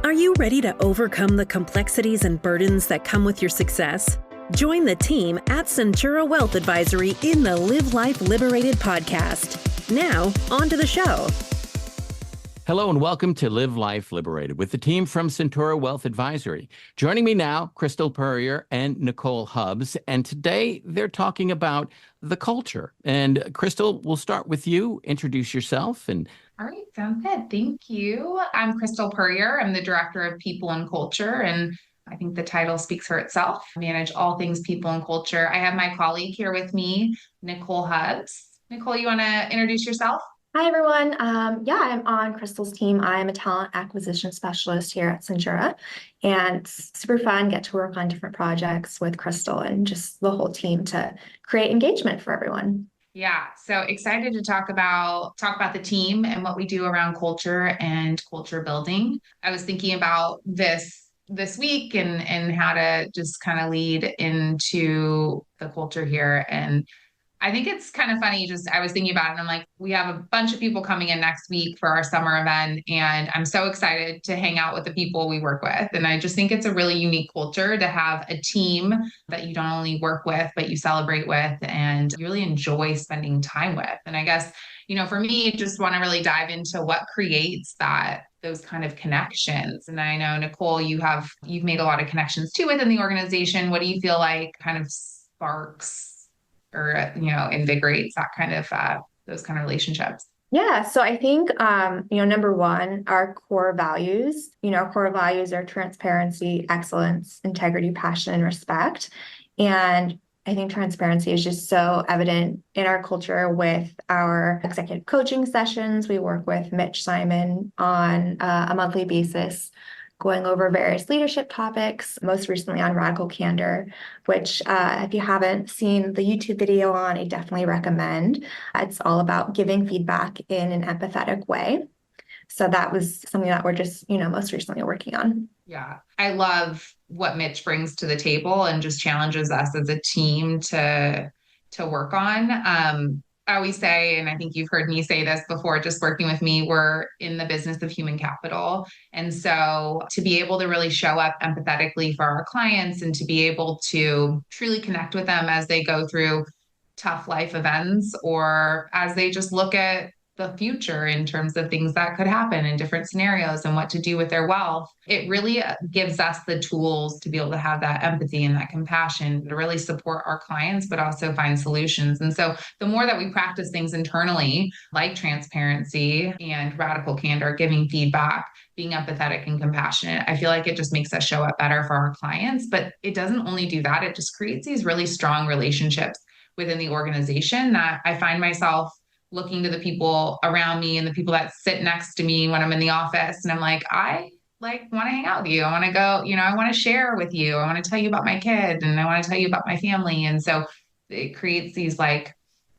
Are you ready to overcome the complexities and burdens that come with your success? Join the team at Centura Wealth Advisory in the Live Life Liberated podcast. Now, on to the show. Hello and welcome to Live Life Liberated with the team from Centura Wealth Advisory. Joining me now, Krystal Puryear and Nicole Hubbs. And today they're talking about the culture. And Krystal, we'll start with you. Introduce yourself. All right, sounds good. Thank you. I'm Krystal Puryear. I'm the Director of People and Culture, and I think the title speaks for itself. I manage all things people and culture. I have my colleague here with me, Nicole Hubbs. Nicole, you want to introduce yourself? Hi, everyone. I'm on Krystal's team. I'm a talent acquisition specialist here at Centura, and it's super fun, get to work on different projects with Krystal and just the whole team to create engagement for everyone. Yeah, so excited to talk about the team and what we do around culture and culture building. I was thinking about this week and how to just kind of lead into the culture here. And I think it's kind of funny, I was thinking about it and I'm like, we have a bunch of people coming in next week for our summer event. And I'm so excited to hang out with the people we work with. And I just think it's a really unique culture to have a team that you don't only work with, but you celebrate with and you really enjoy spending time with. And I guess, for me, just want to really dive into what creates those kind of connections. And I know, Nicole, you've made a lot of connections too within the organization. What do you feel like kind of sparks or, invigorates that kind of, those kind of relationships? Yeah. So I think, number one, our core values, our core values are transparency, excellence, integrity, passion, and respect. And I think transparency is just so evident in our culture with our executive coaching sessions. We work with Mitch Simon on a monthly basis, going over various leadership topics, most recently on Radical Candor, which if you haven't seen the YouTube video on, I definitely recommend. It's all about giving feedback in an empathetic way. So that was something that we're just, most recently working on. Yeah, I love what Mitch brings to the table and just challenges us as a team to work on. I always say, and I think you've heard me say this before, just working with me, we're in the business of human capital. And so to be able to really show up empathetically for our clients and to be able to truly connect with them as they go through tough life events or as they just look at the future in terms of things that could happen in different scenarios and what to do with their wealth, it really gives us the tools to be able to have that empathy and that compassion to really support our clients, but also find solutions. And so the more that we practice things internally, like transparency and radical candor, giving feedback, being empathetic and compassionate, I feel like it just makes us show up better for our clients. But it doesn't only do that, it just creates these really strong relationships within the organization that I find myself looking to the people around me and the people that sit next to me when I'm in the office. And I'm like, I want to hang out with you. I want to go, I want to share with you. I want to tell you about my kid and I want to tell you about my family. And so it creates these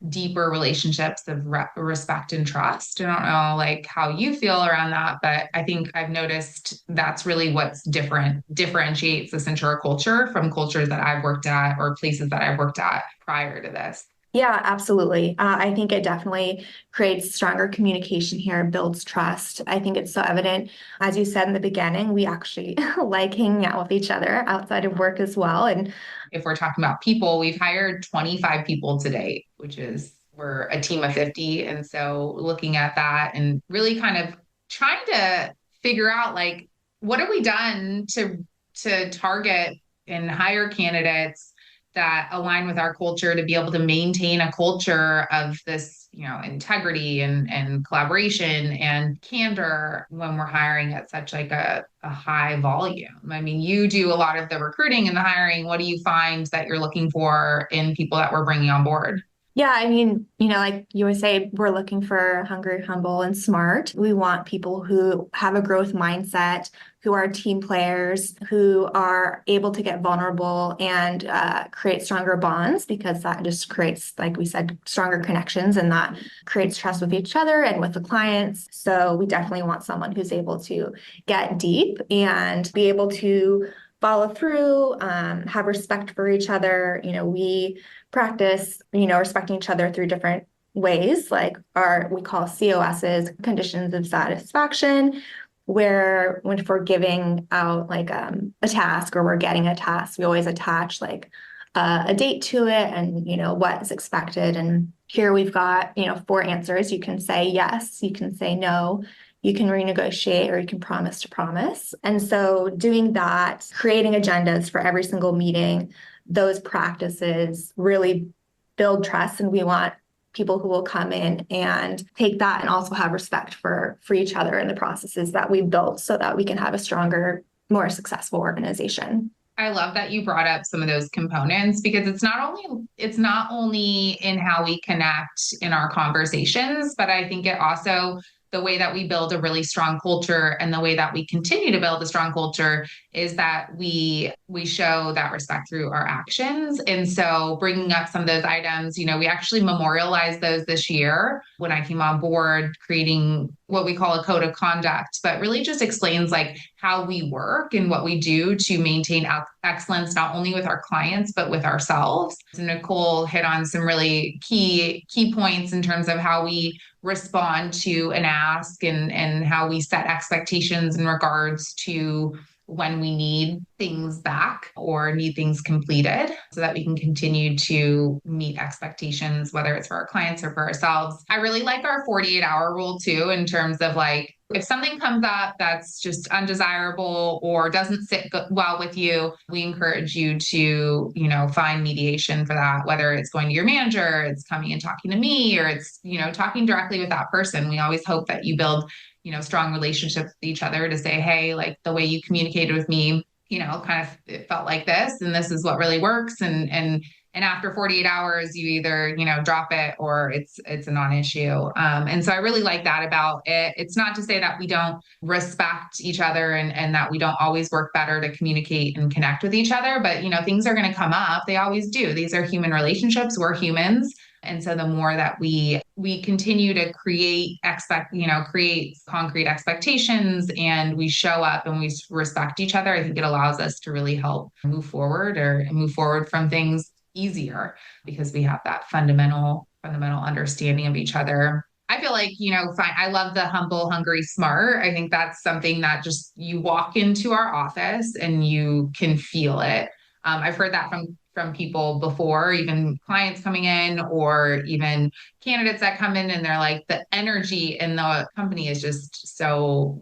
deeper relationships of respect and trust. I don't know how you feel around that, but I think I've noticed that's really what's differentiates the Centura culture from cultures that I've worked at or places that I've worked at prior to this. Yeah, absolutely. I think it definitely creates stronger communication here, builds trust. I think it's so evident. As you said in the beginning, we actually like hanging out with each other outside of work as well. And if we're talking about people, we've hired 25 people to date, we're a team of 50. And so looking at that and really kind of trying to figure out what have we done to target and hire candidates that align with our culture to be able to maintain a culture of this, integrity and collaboration and candor when we're hiring at such a high volume. I mean, you do a lot of the recruiting and the hiring. What do you find that you're looking for in people that we're bringing on board? Yeah, I mean, like you would say, we're looking for hungry, humble, and smart. We want people who have a growth mindset, who are team players, who are able to get vulnerable and create stronger bonds, because that just creates, like we said, stronger connections, and that creates trust with each other and with the clients. So we definitely want someone who's able to get deep and be able to follow through, have respect for each other. We practice, respecting each other through different ways, like we call COSs, conditions of satisfaction, where when we're giving out like a task or we're getting a task, we always attach like a date to it and, what is expected. And here we've got, 4 answers. You can say yes, you can say no, you can renegotiate, or you can promise to promise. And so doing that, creating agendas for every single meeting, those practices really build trust. And we want people who will come in and take that and also have respect for each other and the processes that we've built so that we can have a stronger, more successful organization. I love that you brought up some of those components, because it's not only in how we connect in our conversations, but I think it also, the way that we build a really strong culture and the way that we continue to build a strong culture is that we show that respect through our actions. And so bringing up some of those items, we actually memorialized those this year when I came on board, creating what we call a code of conduct, but really just explains like how we work and what we do to maintain excellence, not only with our clients, but with ourselves. So Nicole hit on some really key points in terms of how we respond to an ask and how we set expectations in regards to when we need things back or need things completed so that we can continue to meet expectations, whether it's for our clients or for ourselves. I really like our 48-hour rule too, in terms of like, if something comes up that's just undesirable or doesn't sit well with you, we encourage you to, find mediation for that, whether it's going to your manager, it's coming and talking to me, or it's, talking directly with that person. We always hope that you build, strong relationships with each other to say, hey, like the way you communicated with me, kind of it felt like this, and this is what really works. And after 48 hours, you either, drop it or it's a non-issue. And so I really like that about it. It's not to say that we don't respect each other and that we don't always work better to communicate and connect with each other, but, things are going to come up. They always do. These are human relationships. We're humans. And so the more that we continue to create concrete expectations and we show up and we respect each other, I think it allows us to really help move forward from things easier because we have that fundamental understanding of each other. I feel like, fine. I love the humble, hungry, smart. I think that's something that just you walk into our office and you can feel it. I've heard that from people before, even clients coming in or even candidates that come in and they're like, the energy in the company is just so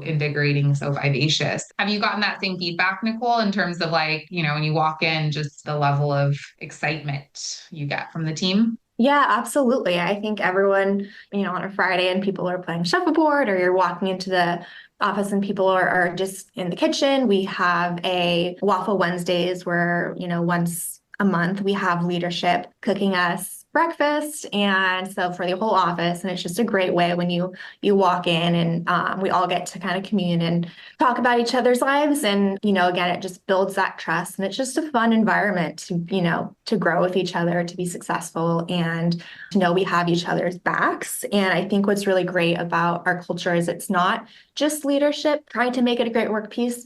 invigorating, so vivacious. Have you gotten that same feedback, Nicole, in terms of like, when you walk in, just the level of excitement you get from the team? Yeah, absolutely. I think everyone, on a Friday and people are playing shuffleboard or you're walking into the office and people are just in the kitchen. We have a Waffle Wednesdays where, once a month we have leadership cooking us breakfast. And so for the whole office, and it's just a great way when you walk in and we all get to kind of commune and talk about each other's lives. And, again, it just builds that trust and it's just a fun environment to grow with each other, to be successful and to know we have each other's backs. And I think what's really great about our culture is it's not just leadership trying to make it a great place.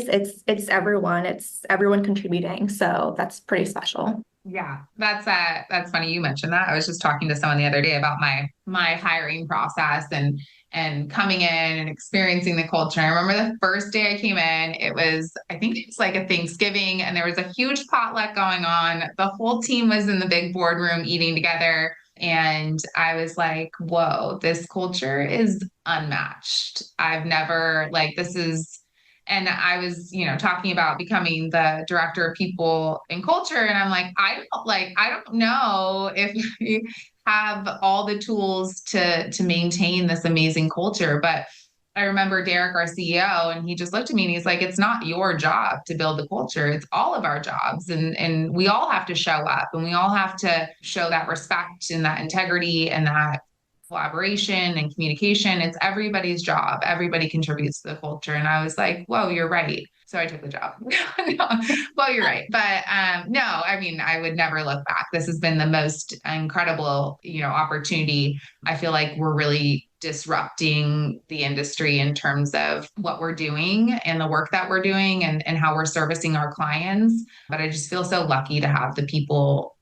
It's everyone contributing. So that's pretty special. Yeah, that's funny you mentioned that. I was just talking to someone the other day about my hiring process and coming in and experiencing the culture. I remember the first day I came in, I think it was like a Thanksgiving and there was a huge potluck going on. The whole team was in the big boardroom eating together. And I was like, whoa, this culture is unmatched. I've never and I was, talking about becoming the director of people and culture. And I'm like, I don't know if we have all the tools to maintain this amazing culture. But I remember Derek, our CEO, and he just looked at me and he's like, it's not your job to build the culture. It's all of our jobs. And we all have to show up and we all have to show that respect and that integrity and that collaboration and communication. It's everybody's job. Everybody contributes to the culture. And I was like, whoa, you're right. So I took the job. No, well, you're right. But no, I mean, I would never look back. This has been the most incredible, opportunity. I feel like we're really disrupting the industry in terms of what we're doing and the work that we're doing and how we're servicing our clients. But I just feel so lucky to have the people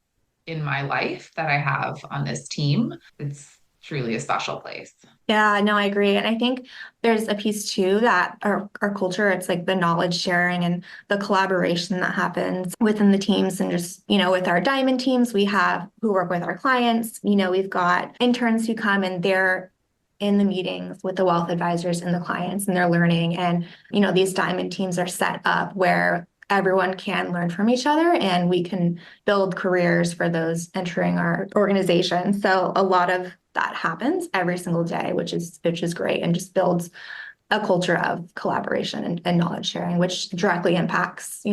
in my life that I have on this team. It's truly a special place. Yeah, no, I agree. And I think there's a piece too that our culture, it's like the knowledge sharing and the collaboration that happens within the teams. And just, with our diamond teams, we have who work with our clients, we've got interns who come and they're in the meetings with the wealth advisors and the clients and they're learning. And, these diamond teams are set up where everyone can learn from each other and we can build careers for those entering our organization. So a lot of that happens every single day, which is great and just builds a culture of collaboration and knowledge sharing, which directly impacts,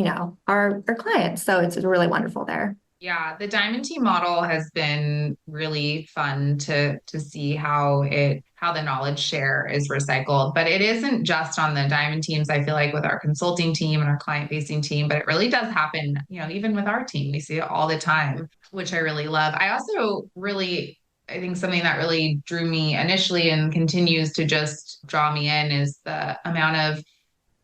our clients. So it's really wonderful there. Yeah, the diamond team model has been really fun to see how the knowledge share is recycled. But it isn't just on the diamond teams, I feel like with our consulting team and our client facing team, but it really does happen, even with our team. We see it all the time, which I really love. I also really I think something that really drew me initially and continues to just draw me in is the amount of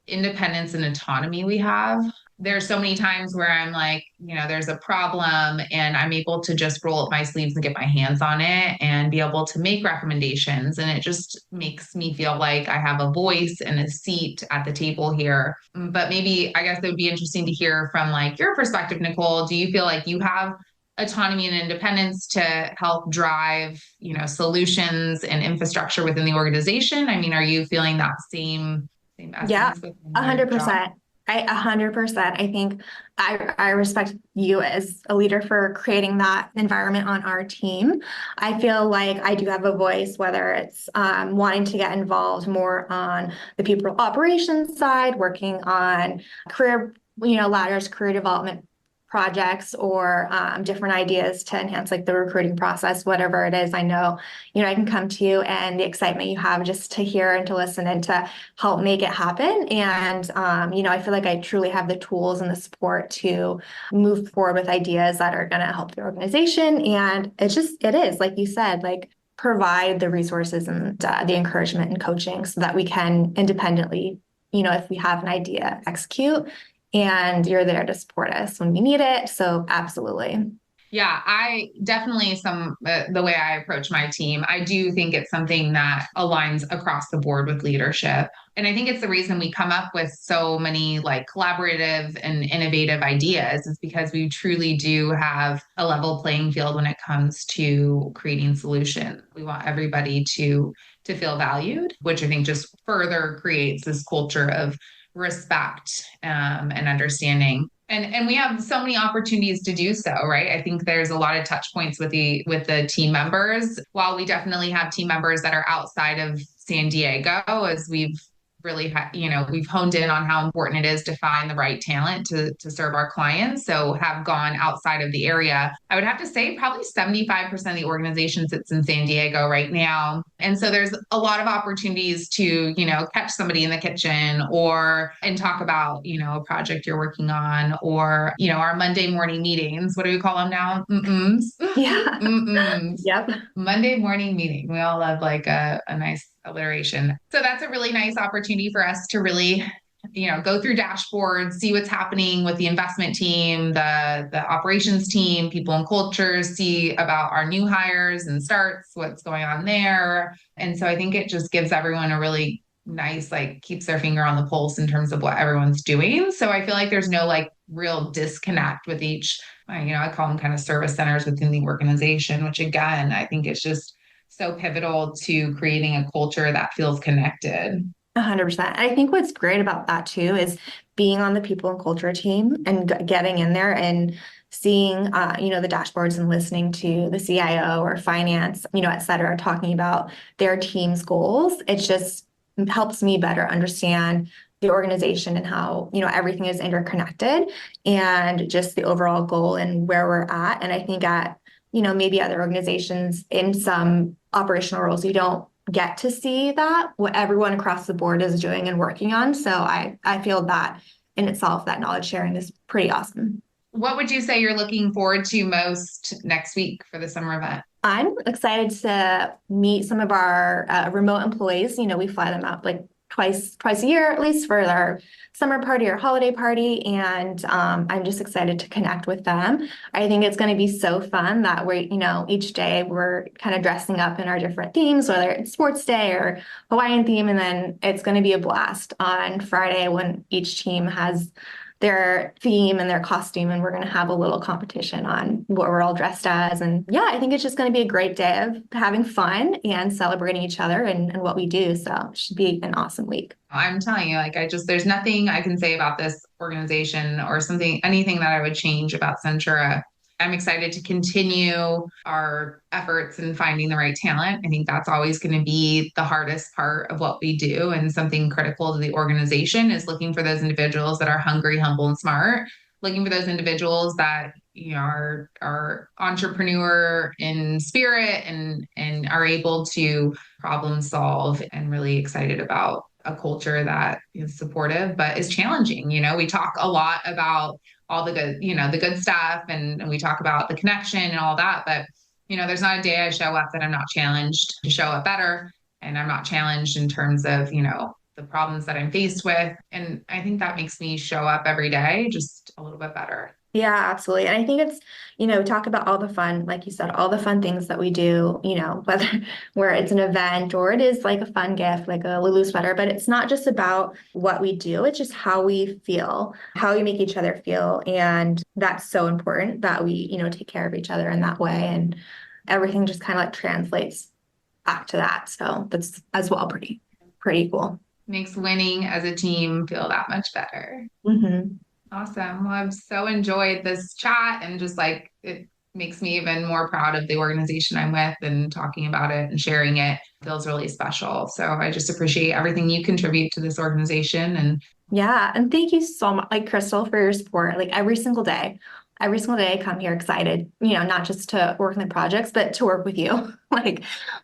independence and autonomy we have. There's so many times where I'm like, there's a problem and I'm able to just roll up my sleeves and get my hands on it and be able to make recommendations. And it just makes me feel like I have a voice and a seat at the table here. But maybe, I guess it would be interesting to hear from like your perspective, Nicole. Do you feel like you have autonomy and independence to help drive, solutions and infrastructure within the organization? I mean, are you feeling that same Yeah, essence within your job? 100%. 100%. I think I respect you as a leader for creating that environment on our team. I feel like I do have a voice, whether it's wanting to get involved more on the people operations side, working on career, ladders, career development projects or different ideas to enhance like the recruiting process, whatever it is. I know, I can come to you and the excitement you have just to hear and to listen and to help make it happen. And, I feel like I truly have the tools and the support to move forward with ideas that are going to help the organization. And it is, like you said, like provide the resources and the encouragement and coaching so that we can independently, if we have an idea, execute and you're there to support us when we need it. So absolutely. Yeah, I definitely the way I approach my team, I do think it's something that aligns across the board with leadership. And I think it's the reason we come up with so many like collaborative and innovative ideas is because we truly do have a level playing field when it comes to creating solutions. We want everybody to feel valued, which I think just further creates this culture of respect and understanding. And we have so many opportunities to do so, right? I think there's a lot of touch points with the team members. While we definitely have team members that are outside of San Diego, as we've really, we've honed in on how important it is to find the right talent to serve our clients. So have gone outside of the area. I would have to say probably 75% of the organization sits in San Diego right now. And so there's a lot of opportunities to, catch somebody in the kitchen and talk about, a project you're working on or, our Monday morning meetings. What do we call them now? Mm-ms. Yeah. Mm-ms. Yep. Monday morning meeting. We all love like a nice alliteration. So that's a really nice opportunity for us to really, go through dashboards, see what's happening with the investment team, the operations team, people and culture, see about our new hires and starts, what's going on there. And so I think it just gives everyone a really nice, like keeps their finger on the pulse in terms of what everyone's doing. So I feel like there's no like real disconnect with each, I call them kind of service centers within the organization, which again, I think is just so pivotal to creating a culture that feels connected. 100%. I think what's great about that too is being on the people and culture team and getting in there and seeing, the dashboards and listening to the CIO or finance, et cetera, talking about their team's goals. It just helps me better understand the organization and how, everything is interconnected and just the overall goal and where we're at. And I think at, maybe other organizations in some operational roles, you don't get to see that what everyone across the board is doing and working on. So I feel that in itself, that knowledge sharing is pretty awesome. What would you say you're looking forward to most next week for the summer event? I'm excited to meet some of our remote employees. We fly them out like twice a year, at least, for our summer party or holiday party. And I'm just excited to connect with them. I think it's going to be so fun that each day we're kind of dressing up in our different themes, whether it's sports day or Hawaiian theme. And then it's going to be a blast on Friday when each team has their theme and their costume, and we're going to have a little competition on what we're all dressed as. And yeah, I think it's just going to be a great day of having fun and celebrating each other and what we do. So it should be an awesome week. I'm telling you, there's nothing I can say about this organization or anything that I would change about Centura. I'm excited to continue our efforts in finding the right talent. I think that's always going to be the hardest part of what we do. And something critical to the organization is looking for those individuals that are hungry, humble, and smart, looking for those individuals that are entrepreneur in spirit and are able to problem solve, and really excited about a culture that is supportive but is challenging. We talk a lot about all the good, the good stuff, and we talk about the connection and all that, but there's not a day I show up that I'm not challenged to show up better, and I'm not challenged in terms of the problems that I'm faced with. And I think that makes me show up every day just a little bit better. Yeah, absolutely. And I think it's, talk about all the fun, like you said, all the fun things that we do, whether where it's an event or it is like a fun gift, like a Lulu sweater, but it's not just about what we do. It's just how we feel, how we make each other feel. And that's so important that we, take care of each other in that way. And everything just kind of translates back to that. So that's as well pretty cool. Makes winning as a team feel that much better. Mm-hmm. Awesome. Well, I've so enjoyed this chat, and just it makes me even more proud of the organization I'm with, and talking about it and sharing it feels really special. So I just appreciate everything you contribute to this organization. And yeah. And thank you so much, Krystal, for your support. Every single day I come here excited, not just to work on the projects, but to work with you.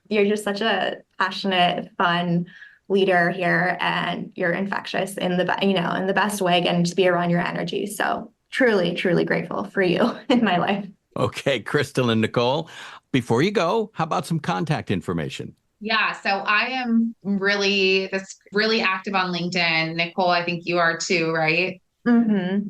You're just such a passionate, fun leader here, and you're infectious in the best way, and just be around your energy. So truly, truly grateful for you in my life. Okay, Krystal and Nicole, before you go, how about some contact information? Yeah, so I am really active on LinkedIn. Nicole, I think you are too, right? Mm-hmm.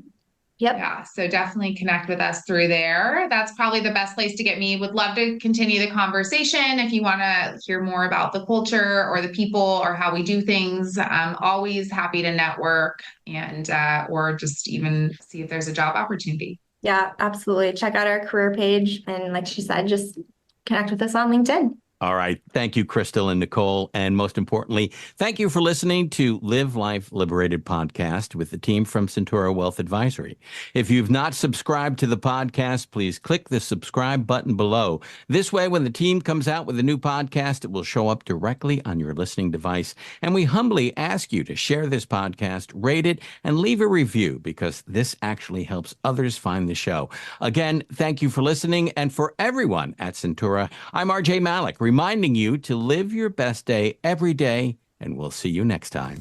Yep. Yeah, so definitely connect with us through there. That's probably the best place to get me. Would love to continue the conversation. If you want to hear more about the culture or the people or how we do things, I'm always happy to network and or just even see if there's a job opportunity. Yeah, absolutely. Check out our career page. And like she said, just connect with us on LinkedIn. All right. Thank you, Krystal and Nicole. And most importantly, thank you for listening to Live Life Liberated podcast with the team from Centura Wealth Advisory. If you've not subscribed to the podcast, please click the subscribe button below. This way, when the team comes out with a new podcast, it will show up directly on your listening device. And we humbly ask you to share this podcast, rate it, and leave a review, because this actually helps others find the show. Again, thank you for listening. And for everyone at Centura, I'm RJ Malik, reminding you to live your best day every day, and we'll see you next time.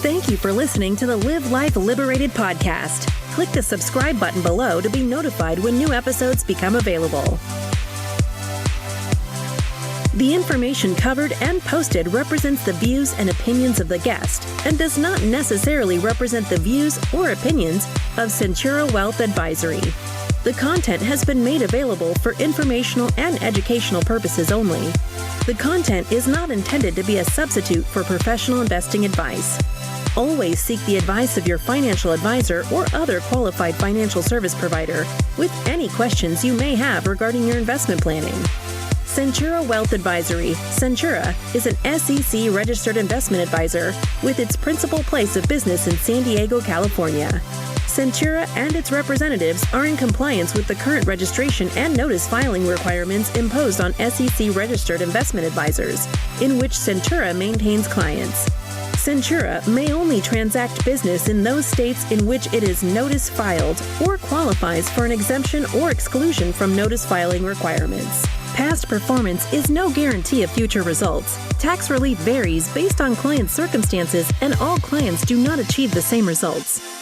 Thank you for listening to the Live Life Liberated podcast. Click the subscribe button below to be notified when new episodes become available. The information covered and posted represents the views and opinions of the guest and does not necessarily represent the views or opinions of Centura Wealth Advisory. The content has been made available for informational and educational purposes only. The content is not intended to be a substitute for professional investing advice. Always seek the advice of your financial advisor or other qualified financial service provider with any questions you may have regarding your investment planning. Centura Wealth Advisory. Centura is an SEC registered investment advisor with its principal place of business in San Diego, California. Centura and its representatives are in compliance with the current registration and notice filing requirements imposed on SEC registered investment advisors, in which Centura maintains clients. Centura may only transact business in those states in which it is notice filed or qualifies for an exemption or exclusion from notice filing requirements. Past performance is no guarantee of future results. Tax relief varies based on client circumstances, and all clients do not achieve the same results.